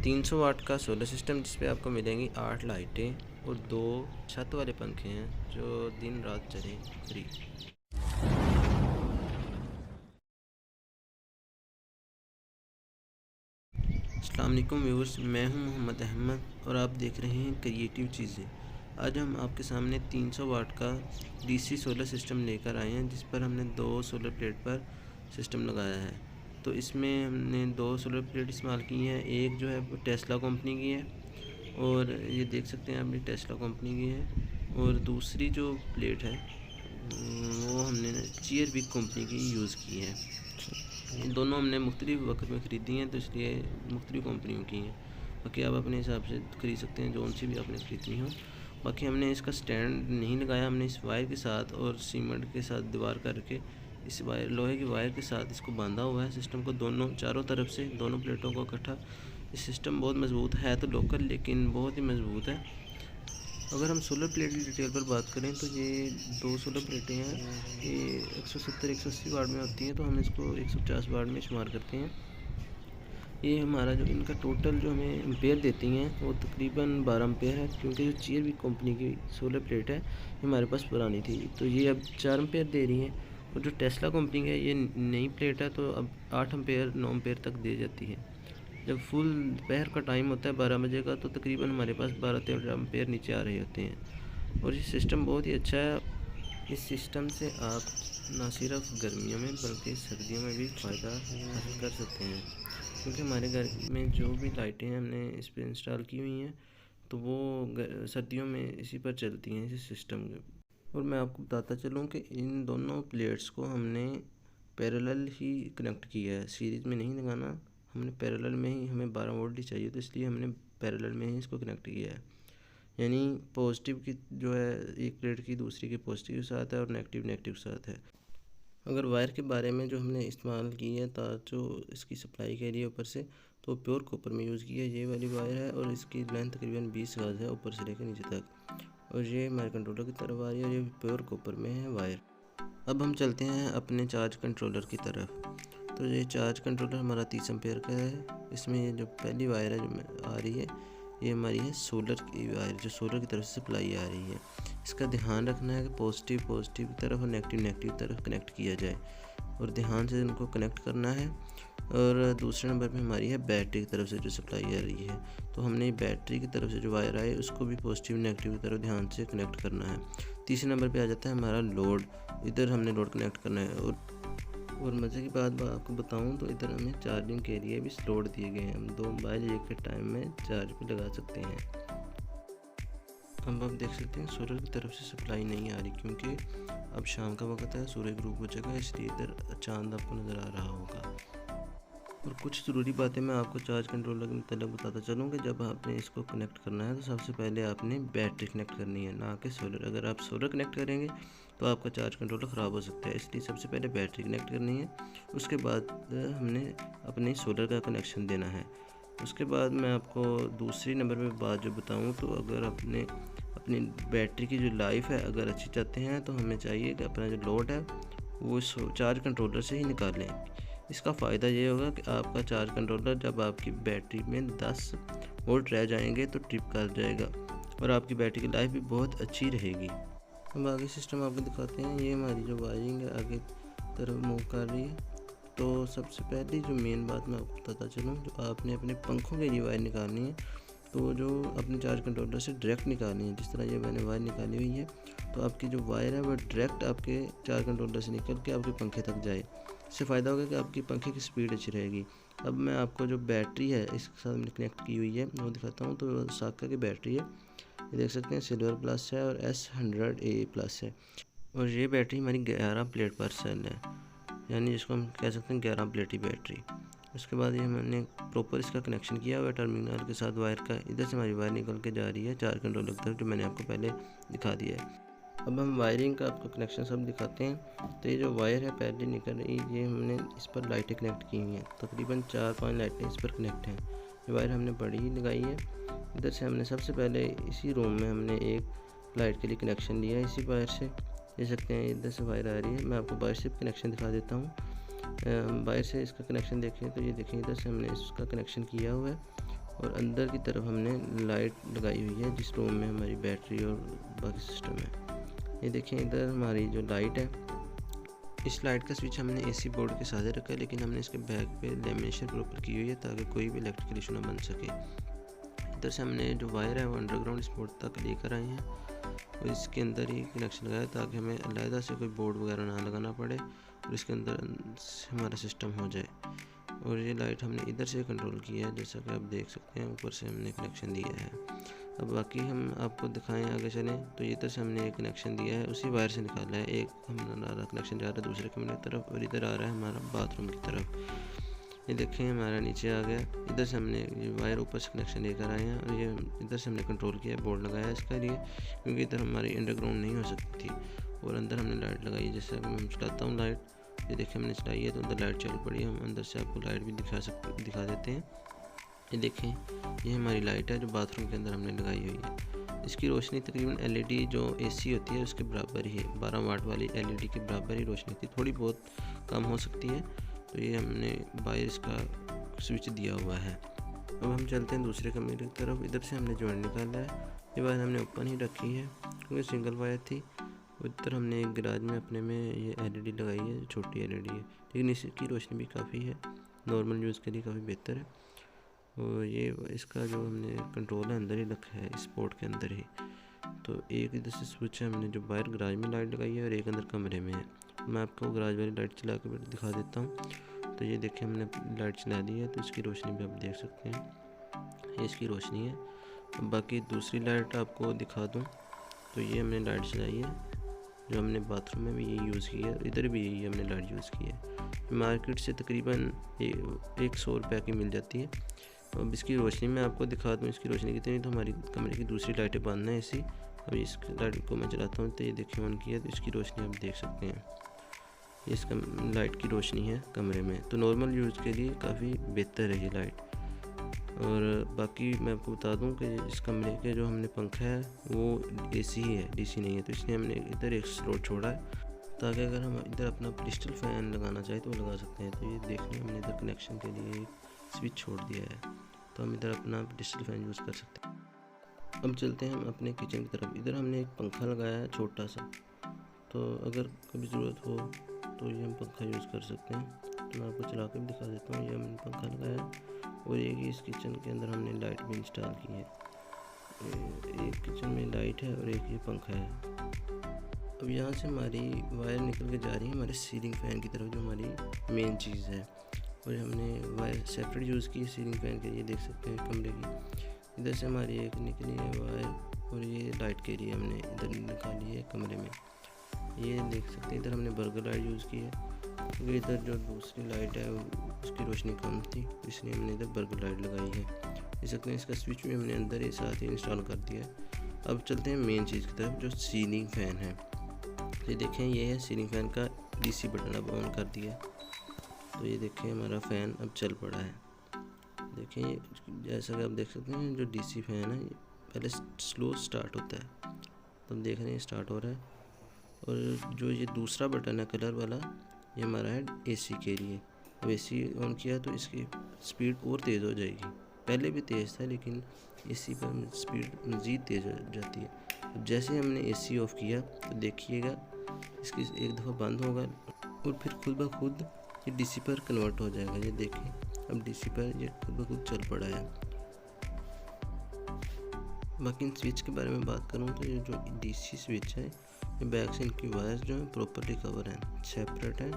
300 वाट का solar system जिस पे आपको मिलेंगी 8 लाइटें और 2 छत वाले पंखे हैं जो दिन रात चलें फ्री। अस्सलाम वालेकुम व्यूअर्स, मैं हूं मोहम्मद अहमद और आप देख रहे हैं क्रिएटिव चीज़ें। आज हम आपके सामने 300 वाट का डीसी सोलर सिस्टम लेकर आए हैं जिस पर हमने 2 सोलर प्लेट पर सिस्टम लगाया है। तो इसमें हमने 2 सोलर प्लेट इस्तेमाल की हैं, एक जो है वो टेस्ला कंपनी की है और ये देख सकते हैं आप, ये टेस्ला कंपनी की है। और दूसरी जो प्लेट है वो हमने चीयरविक कंपनी की यूज़ की है। दोनों हमने मुख्तलिफ वक्त में ख़रीदी हैं तो इसलिए मुख्तलिफ कंपनियों की हैं। बाकी आप अपने हिसाब से ख़रीद सकते हैं जौन सी भी आपने ख़रीदनी हो। बाकी हमने इसका स्टैंड नहीं लगाया, हमने इस वायर के साथ और सीमेंट के साथ दीवार करके इस वायर लोहे की वायर के साथ इसको बांधा हुआ है सिस्टम को, दोनों चारों तरफ से दोनों प्लेटों को इकट्ठा। इस सिस्टम बहुत मज़बूत है, तो लोकल लेकिन बहुत ही मज़बूत है। अगर हम सोलर प्लेट की डिटेल पर बात करें तो ये 2 सोलर प्लेटें हैं, ये 170-180 वाट में होती हैं, तो हम इसको 150 वाट में शुमार करते हैं। ये हमारा जो इनका टोटल जो हमें एम्पेयर देती हैं वो तकरीबन 12 एम्पेयर है, क्योंकि जो चीयरविक कंपनी की सोलर प्लेट है ये हमारे पास पुरानी थी तो ये अब 4 एम्पेयर दे रही हैं। और जो टेस्ला कंपनी की है ये नई प्लेट है तो अब 8 एम्पेयर 9 एम्पेयर तक दे जाती है। जब फुल दोपहर का टाइम होता है 12 बजे का, तो तकरीबन हमारे पास 12-13 एम्पेयर नीचे आ रहे होते हैं। और ये सिस्टम बहुत ही अच्छा है। इस सिस्टम से आप ना सिर्फ गर्मियों में बल्कि सर्दियों में भी फ़ायदा हासिल कर सकते हैं, क्योंकि हमारे घर में जो भी लाइटें हैं हमने इस पर इंस्टॉल की हुई हैं तो वो सर्दियों में इसी पर चलती हैं, इसी सिस्टम के। और मैं आपको बताता चलूँ कि इन दोनों प्लेट्स को हमने पैरेलल ही कनेक्ट किया है, सीरीज़ में नहीं लगाना। हमने पैरेलल में ही, हमें 12 वोल्ट ही चाहिए तो इसलिए हमने पैरेलल में ही इसको कनेक्ट किया है। यानी पॉजिटिव की जो है एक प्लेट की दूसरी के पॉजिटिव के साथ है और नेगेटिव नेगेटिव के साथ है। अगर वायर के बारे में जो हमने इस्तेमाल की है जो इसकी सप्लाई के लिए ऊपर से, तो प्योर कॉपर में यूज़ किया है। ये वाली वायर है और इसकी लेंथ तकरीबन 20 गज है ऊपर से लेकर नीचे तक। और ये हमारे कंट्रोलर की तरफ आ रही है और ये प्योर कॉपर में है वायर। अब हम चलते हैं अपने चार्ज कंट्रोलर की तरफ। तो ये चार्ज कंट्रोलर हमारा 30 एम्पेयर का है। इसमें ये जो पहली वायर है जो आ रही है ये हमारी है सोलर की वायर, जो सोलर की तरफ से सप्लाई आ रही है। इसका ध्यान रखना है कि पॉजिटिव पॉजिटिव की तरफ और नेगेटिव नेगेटिव की तरफ कनेक्ट किया जाए और ध्यान से इनको कनेक्ट करना है। और दूसरे नंबर पे हमारी है बैटरी की तरफ से जो सप्लाई आ रही है, तो हमने बैटरी की तरफ से जो वायर आए उसको भी पॉजिटिव नेगेटिव की तरफ ध्यान से कनेक्ट करना है। तीसरे नंबर पे आ जाता है हमारा लोड, इधर हमने लोड कनेक्ट करना है। और मज़े की बात आपको बताऊं तो इधर हमें चार्जिंग के लिए भी स्लॉट दिए गए हैं, हम 2 मोबाइल एक के टाइम में चार्ज पे लगा सकते हैं। अब आप देख सकते हैं सोलर की तरफ से सप्लाई नहीं आ रही, क्योंकि अब शाम का वक्त है, सूरज ग्रुप हो जाएगा, इसलिए इधर चांद आपको नज़र आ रहा होगा। और कुछ ज़रूरी बातें मैं आपको चार्ज कंट्रोलर के मतलब बताता चलूँ कि जब आपने इसको कनेक्ट करना है तो सबसे पहले आपने बैटरी कनेक्ट करनी है, ना कि सोलर। अगर आप सोलर कनेक्ट करेंगे तो आपका चार्ज कंट्रोलर ख़राब हो सकता है, इसलिए सबसे पहले बैटरी कनेक्ट करनी है। उसके बाद हमने अपने सोलर का कनेक्शन देना है। उसके बाद मैं आपको दूसरी नंबर पे बात जो बताऊँ, तो अगर अपने अपनी बैटरी की जो लाइफ है अगर अच्छी चाहते हैं तो हमें चाहिए कि अपना जो लोड है वो चार्ज कंट्रोलर से ही निकाल लें। इसका फ़ायदा ये होगा कि आपका चार्ज कंट्रोलर जब आपकी बैटरी में 10 वोल्ट रह जाएंगे तो ट्रिप कर जाएगा और आपकी बैटरी की लाइफ भी बहुत अच्छी रहेगी। अब आगे सिस्टम आपको दिखाते हैं। ये हमारी जो वायरिंग है आगे तरफ मूव कर रही है। तो सबसे पहली जो मेन बात मैं आपको बताता चलूँ, जो आपने अपने पंखों के लिए वायर निकालनी है तो जो अपने चार्ज कंट्रोलर से डायरेक्ट निकालनी है, जिस तरह ये मैंने वायर निकाली हुई है, तो आपकी जो वायर है वो डायरेक्ट आपके चार्ज कंट्रोलर से निकल के आपके पंखे तक जाए। इससे फ़ायदा होगा कि आपकी पंखे की स्पीड अच्छी रहेगी। अब मैं आपको जो बैटरी है इसके साथ मैंने कनेक्ट की हुई है वो दिखाता हूँ। तो साका की बैटरी है, ये देख सकते हैं, सिल्वर प्लस है और S100A प्लस है। और ये बैटरी हमारी 11 प्लेट पर सेल है, यानी जिसको हम कह सकते हैं 11 प्लेटी बैटरी। उसके बाद ये मैंने प्रॉपर इसका कनेक्शन किया हुआ है टर्मिनल के साथ वायर का। इधर से हमारी वायर निकल के जा रही है चार्ज कंट्रोलर की तरफ, जो मैंने आपको पहले दिखा दिया है। अब हम वायरिंग का आपको कनेक्शन सब दिखाते हैं। तो ये जो वायर है पहले निकल रही, ये हमने इस पर लाइटें कनेक्ट की हुई हैं, तकरीबन 4-5 लाइटें इस पर कनेक्ट हैं। ये वायर हमने बड़ी ही लगाई है। इधर से हमने सबसे पहले इसी रूम में हमने एक लाइट के लिए कनेक्शन लिया है इसी वायर से, देख सकते हैं इधर से वायर आ रही है। मैं आपको वायर से कनेक्शन दिखा देता हूँ। वायर से इसका कनेक्शन देखें तो ये देखें, इधर से हमने इसका कनेक्शन किया हुआ है और अंदर की तरफ हमने लाइट लगाई हुई है जिस रूम में हमारी बैटरी और बाकी सिस्टम है। ये देखें इधर हमारी जो लाइट है, इस लाइट का स्विच हमने एसी बोर्ड के साथ रखा है, लेकिन हमने इसके बैक पे लेमिनेशन प्रॉपर की हुई है ताकि कोई भी इलेक्ट्रिकल इशू ना बन सके। इधर से हमने जो वायर है वो अंडरग्राउंड इस बोर्ड तक लेकर आए हैं और इसके अंदर ही कनेक्शन लगाया ताकि हमें अलहदा से कोई बोर्ड वगैरह ना लगाना पड़े और इसके अंदर हमारा सिस्टम हो जाए। और ये लाइट हमने इधर से कंट्रोल किया है, जैसा कि आप देख सकते हैं ऊपर से हमने कनेक्शन दिया है। अब बाकी हम आपको दिखाएं आगे चलें तो इधर से हमने एक कनेक्शन दिया है, उसी वायर से निकाला है। एक हमारा कनेक्शन जा रहा है दूसरे कमरे की तरफ और इधर आ रहा है हमारा बाथरूम की तरफ। ये देखें हमारा नीचे आ गया। इधर से हमने ये वायर ऊपर से कनेक्शन लेकर आए हैं और ये इधर से हमने कंट्रोल किया, बोर्ड लगाया इसके लिए, क्योंकि इधर हमारी अंडरग्राउंड नहीं हो सकती थी। और अंदर हमने लाइट लगाई है, जैसे मैं चलाता हूँ लाइट, ये देखें हमने चलाई है तो अंदर लाइट चल पड़ी है। हम अंदर से आपको लाइट भी दिखा देते हैं। ये देखें ये हमारी लाइट है जो बाथरूम के अंदर हमने लगाई हुई है। इसकी रोशनी तकरीबन एलईडी जो एसी होती है उसके बराबर ही है, 12 वाट वाली एलईडी के बराबर ही रोशनी होती है, थोड़ी बहुत कम हो सकती है। तो ये हमने बाहर इसका स्विच दिया हुआ है। अब हम चलते हैं दूसरे कमरे की तरफ। इधर से हमने जॉइंट निकाला है, ये वायर हमने ओपन ही रखी है क्योंकि सिंगल वायर थी। उधर हमने एक गैराज में अपने में ये एलईडी लगाई है, छोटी एलईडी है, लेकिन इसकी रोशनी भी काफ़ी है, नॉर्मल यूज़ के लिए काफ़ी बेहतर है। और ये इसका जो हमने कंट्रोल है अंदर ही रखा है, इस पोर्ट के अंदर ही। तो एक इधर से स्विच है हमने जो बाहर गैराज में लाइट लगाई है और एक अंदर कमरे में है। मैं आपको गैराज वाली लाइट चला के दिखा देता हूँ। तो ये देखिए हमने लाइट चला दी है, तो इसकी रोशनी भी आप देख सकते हैं, ये इसकी रोशनी है। अब बाकी दूसरी लाइट आपको दिखा दूँ तो ये हमने लाइट चलाई है जो हमने बाथरूम में भी यही यूज़ की है, इधर भी यही हमने लाइट यूज़ की है। मार्केट से तकरीबन 100 रुपये की मिल जाती है। अब इसकी रोशनी मैं आपको दिखा दूँ, इसकी रोशनी कितनी, तो हमारी कमरे की दूसरी लाइटें बंद हैं ऐसी। अब इस लाइट को मैं चलाता हूँ तो ये देखिए ऑन किया, तो इसकी रोशनी आप देख सकते हैं, इसका लाइट की रोशनी है कमरे में। तो नॉर्मल यूज़ के लिए काफ़ी बेहतर है ये लाइट। और बाकी मैं आपको बता दूं कि इस कमरे के जो हमने पंखा है वो एसी ही है, डीसी नहीं है, तो इसलिए हमने इधर एक स्लॉट छोड़ा है ताकि अगर हम इधर अपना डिजिटल फ़ैन लगाना चाहें तो लगा सकते हैं। तो ये देखिए हमने इधर कनेक्शन के लिए स्विच छोड़ दिया है, तो हम इधर अपना डिजिटल फ़ैन यूज़ कर सकते हैं। अब चलते हैं हम अपने किचन की तरफ। इधर हमने एक पंखा लगाया है छोटा सा, तो अगर कभी ज़रूरत हो तो ये हम पंखा यूज़ कर सकते हैं। तो मैं आपको चला कर भी दिखा देता हूँ। ये हमने पंखा लगाया है और एक इस किचन के अंदर हमने लाइट भी इंस्टॉल की है। एक किचन में लाइट है और एक ये पंखा है। अब यहाँ से हमारी वायर निकल के जा रही है हमारे सीलिंग फ़ैन की तरफ, जो हमारी मेन चीज़ है। और हमने वायर सेपरेट यूज़ की सीलिंग फ़ैन के, ये देख सकते हैं कमरे की। इधर से हमारी एक निकली है वायर और ये लाइट के लिए हमने इधर निकाली है कमरे में, ये देख सकते हैं। इधर हमने बर्गर लाइट यूज़ की है क्योंकि इधर जो दूसरी लाइट है उसकी रोशनी कम थी, इसलिए हमने इधर बर्गर लाइट लगाई है। देख सकते हैं इसका स्विच भी हमने अंदर ही साथ ही इंस्टॉल कर दिया है। अब चलते हैं मेन चीज़ की तरफ, जो सीलिंग फ़ैन है। ये देखें ये है सीलिंग फ़ैन का डीसी बटन, अब ऑन कर दिया, तो ये देखें हमारा फ़ैन अब चल पड़ा है। देखें जैसा कि आप देख सकते हैं जो डीसी फ़ैन है पहले स्लो स्टार्ट होता है, तो हम देख रहे हैं स्टार्ट हो रहा है। और जो ये दूसरा बटन है कलर वाला, ये हमारा है एसी के लिए। अब एसी ऑन किया तो इसकी स्पीड और तेज़ हो जाएगी, पहले भी तेज़ था लेकिन एसी पर स्पीड मज़ीद तेज़ हो जाती है। अब जैसे हमने एसी ऑफ़ किया तो देखिएगा इसकी एक दफ़ा बंद होगा और फिर खुद ब खुद ये डीसी पर कन्वर्ट हो जाएगा। ये देखें अब डीसी पर ये खुद ब खुद चल पड़ा है। बाकी इन स्विच के बारे में बात करूँ तो ये जो डीसी स्विच है, ये बैक से इनकी वायर्स जो है प्रॉपरली कवर हैं, सेपरेट है,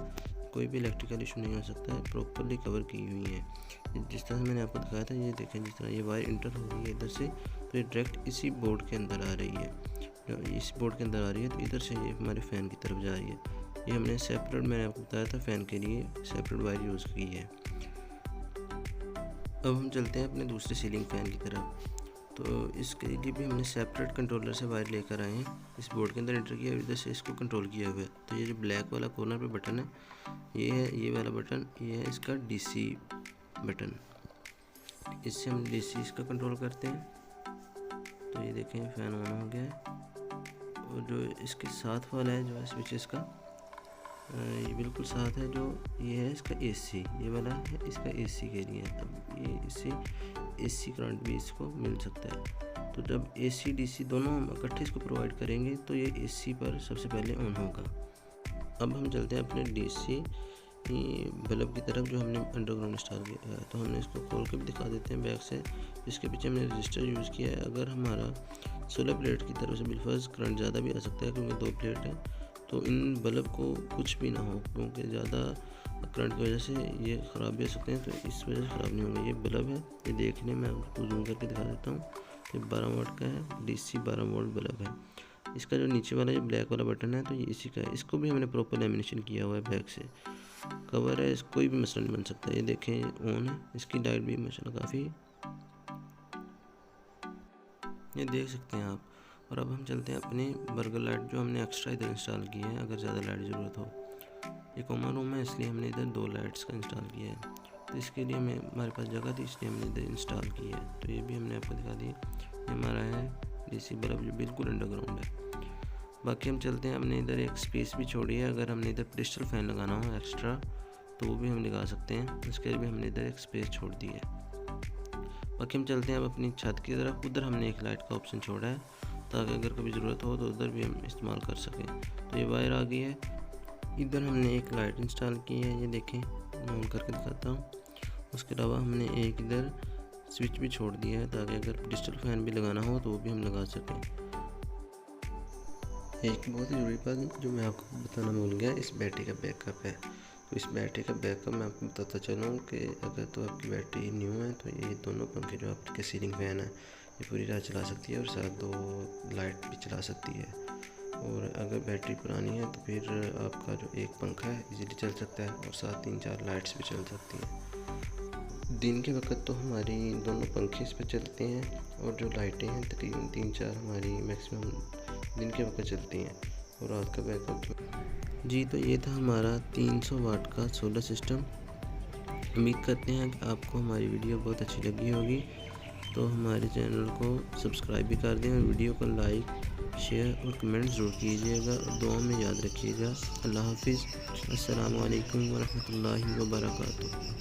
कोई भी इलेक्ट्रिकल इशू नहीं हो सकता है, प्रॉपरली कवर की हुई है। जिस तरह मैंने आपको दिखाया था, ये देखें जिस तरह ये वायर इंटर हो रही है इधर से, तो ये डायरेक्ट इसी बोर्ड के अंदर आ रही है। जो इस बोर्ड के अंदर आ रही है तो इधर से ये हमारे फ़ैन की तरफ जा रही है। ये हमने सेपरेट, मैंने आपको बताया था फ़ैन के लिए सेपरेट वायर यूज़ की है। अब हम चलते हैं अपने दूसरे सीलिंग फ़ैन की तरफ। तो इसके लिए भी हमने सेपरेट कंट्रोलर से वायर लेकर आए हैं, इस बोर्ड के अंदर इंटर किया और इधर से इसको कंट्रोल किया हुआ है। तो ये जो ब्लैक वाला कॉर्नर पे बटन है, ये है ये वाला बटन, ये है इसका डीसी बटन, इससे हम डीसी इसका कंट्रोल करते हैं। तो ये देखें फ़ैन ऑन हो गया है। और जो इसके साथ वाला है जो है स्विच इसका, ये बिल्कुल साथ है, जो ये है इसका एसी, ये वाला है इसका एसी के लिए। अब ये इसी AC करंट भी इसको मिल सकता है। तो जब AC DC दोनों हम इकट्ठे इसको प्रोवाइड करेंगे तो ये AC पर सबसे पहले ऑन होगा। अब हम चलते हैं अपने DC बल्ब की तरफ जो हमने अंडरग्राउंड इंस्टॉल किया है। तो हमने इसको खोल के भी दिखा देते हैं बैक से। इसके पीछे हमने रजिस्टर यूज़ किया है। अगर हमारा 16 प्लेट की तरफ से बिलफर्ज करंट ज़्यादा भी आ सकता है क्योंकि 2 प्लेट है, तो इन बल्ब को कुछ भी ना हो क्योंकि ज़्यादा करंट की वजह से ये ख़राब भी हो सकते हैं, तो इस वजह से ख़राब नहीं होंगे। ये बल्ब है, ये देखने में आपको जूम करके दिखा देता हूँ। ये 12 वाट का है, DC 12 वोल्ट बल्ब है। इसका जो नीचे वाला जो ब्लैक वाला बटन है तो ये इसी का है। इसको भी हमने प्रॉपर लेमिनेशन किया हुआ है। बैक से कवर है, इसको कोई भी मसला नहीं बन सकता। ये देखें ऑन है, इसकी लाइट भी माशाल्लाह काफ़ी, ये देख सकते हैं आप। और अब हम चलते हैं अपनी बर्गर लाइट जो हमने एक्स्ट्रा इधर इंस्टॉल की है अगर ज़्यादा लाइट ज़रूरत हो। ये कॉमन रूम है इसलिए हमने इधर 2 लाइट्स का इंस्टॉल किया है। तो इसके लिए हमारे पास जगह थी इसलिए हमने इधर इंस्टॉल की है। तो ये भी हमने आपको दिखा दिया। ये हमारा है DC बल्ब जो बिल्कुल अंडरग्राउंड है। बाकी हम चलते हैं, हमने इधर एक स्पेस भी छोड़ी है। अगर हमने इधर पेडिस्टल फैन लगाना हो एक्स्ट्रा तो वो भी हम लगा सकते हैं। इसके लिए भी हमने इधर एक स्पेस छोड़ दी है। बाकी हम चलते हैं अब अपनी छत की तरफ। उधर हमने एक लाइट का ऑप्शन छोड़ा है ताकि अगर कभी ज़रूरत हो तो उधर भी हम इस्तेमाल कर सकें। तो ये वायर आ गई है। इधर हमने एक लाइट इंस्टॉल की है, ये देखें मैं ऑन करके दिखाता हूँ। उसके अलावा हमने एक इधर स्विच भी छोड़ दिया है ताकि अगर पेडिस्टल फैन भी लगाना हो तो वो भी हम लगा सकें। एक बहुत ही ज़रूरी बात जो मैं आपको बताना भूल गया, इस बैटरी का बैकअप है। तो इस बैटरी का बैकअप मैं आपको बताता चलूँ कि अगर तो आपकी बैटरी न्यू है तो ये दोनों पंखे जो आपके सीलिंग फैन है ये पूरी रात चला सकती है और साथ 2 लाइट भी चला सकती है। और अगर बैटरी पुरानी है तो फिर आपका जो एक पंखा है इजीली चल सकता है और साथ 3-4 लाइट्स भी चल सकती हैं। दिन के वक्त तो हमारी दोनों पंखे इस पर चलते हैं और जो लाइटें हैं तकरीबन 3-4 हमारी मैक्सिमम दिन के वक्त चलती हैं और रात का बैकअप जी। तो ये था हमारा 300 वाट का सोलर सिस्टम। उम्मीद करते हैं कि आपको हमारी वीडियो बहुत अच्छी लगी होगी। तो हमारे चैनल को सब्सक्राइब भी कर दें और वीडियो को लाइक शेयर और कमेंट ज़रूर कीजिएगा और दुआ में याद रखिएगा। अल्लाह हाफिज़। अस्सलामु अलैकुम वरहमतुल्लाहि वबरकातुहू।